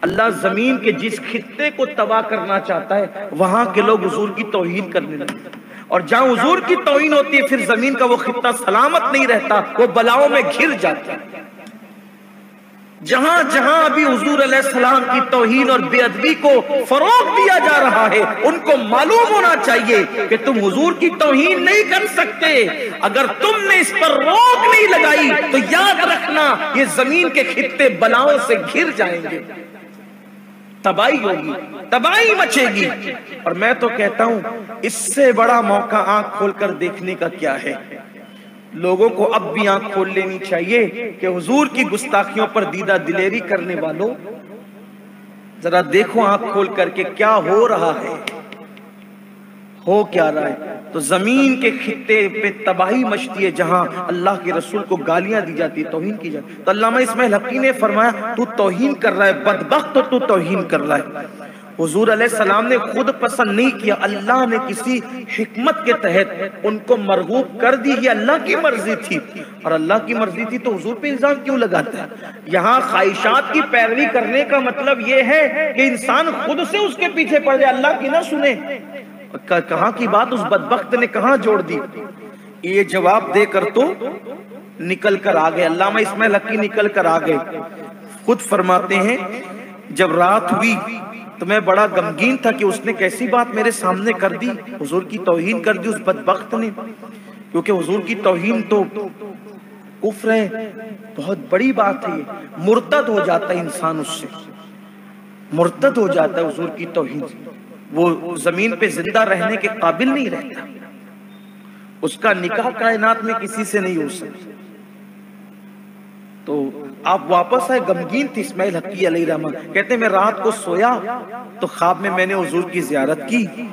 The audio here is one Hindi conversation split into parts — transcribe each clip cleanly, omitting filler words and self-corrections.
अल्लाह जमीन के जिस खित्ते को तबाह करना चाहता है वहां के लोग हुजूर की तौहीन करने लगते हैं, और जहां हुजूर की तौहीन होती है फिर जमीन का वो खित्ता सलामत नहीं रहता, वो बलाओं में घिर जाता है। जहां जहां अभी हुजूर अलैहिस्सलाम की तौहीन और बेअदबी को फरोग दिया जा रहा है, उनको मालूम होना चाहिए कि तुम हुजूर की तौहीन नहीं कर सकते। अगर तुमने इस पर रोक नहीं लगाई तो याद रखना ये जमीन के खित्ते बलाओं से घिर जाएंगे, तबाही होगी, तबाही मचेगी। और मैं तो कहता हूं इससे बड़ा मौका आंख खोलकर देखने का क्या है। लोगों को अब भी आंख खोल लेनी चाहिए कि हुजूर की गुस्ताखियों पर दीदा दिलेरी करने वालों, जरा देखो आंख खोल करके क्या हो रहा है, हो क्या रहा है। तो जमीन के खित्ते पे तबाही मचती है जहां अल्लाह के रसूल को गालियां दी जाती है, तौहीन की जाती है। तो अल्लामा इस्माइल हक़ी ने फरमाया तू तौहीन कर रहा है बदबख्त, तो तू तौहीन कर रहा है। हुजूर अलैहिस्सलाम ने खुद पसंद नहीं किया, अल्लाह ने किसी हिकमत के तहत उनको मरगूब कर दी, ये अल्लाह की मर्जी थी। और अल्लाह की मर्जी थी तो हुजूर पे इल्जाम क्यों लगाता है। यहाँ ख्वाहिशात की पैरवी करने का मतलब ये है कि इंसान खुद से उसके पीछे पड़ जाए, अल्लाह की ना सुने। कहाँ की बात उस बदबख्त ने कहाँ जोड़ दी। ये जवाब देकर तो निकल कर आ गए, अल्लामा इस्माइल हक़ी निकल कर आ गए। खुद फरमाते हैं जब रात हुई तो मैं बड़ा गमगीन था कि उसने कैसी बात मेरे सामने कर दी, हुजूर की तौहीन कर दी उस बदबख्त ने। क्योंकि हुजूर की तौहीन तो कुफ्र है, बहुत बड़ी बात है, मुर्तद हो जाता है इंसान, उससे मुर्तद हो जाता है हुजूर की तौहीन से। वो जमीन पे जिंदा रहने के काबिल नहीं रहता, उसका निकाह कायनात में किसी से नहीं हो सकता। तो आप वापस आए, गमगीन थे इस्माइल हक़ी अलैहिर्रहमा। कहते मैं रात को सोया तो ख्वाब में मैंने हुजूर की ज़ियारत की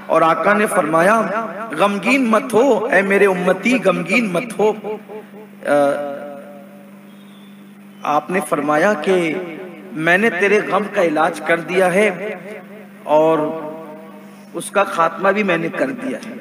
और आका ने फरमाया गमगीन मत हो ऐ मेरे उम्मती, गमगीन मत हो। आपने फरमाया कि मैंने तेरे गम का इलाज कर दिया है और उसका खात्मा भी मैंने कर दिया है।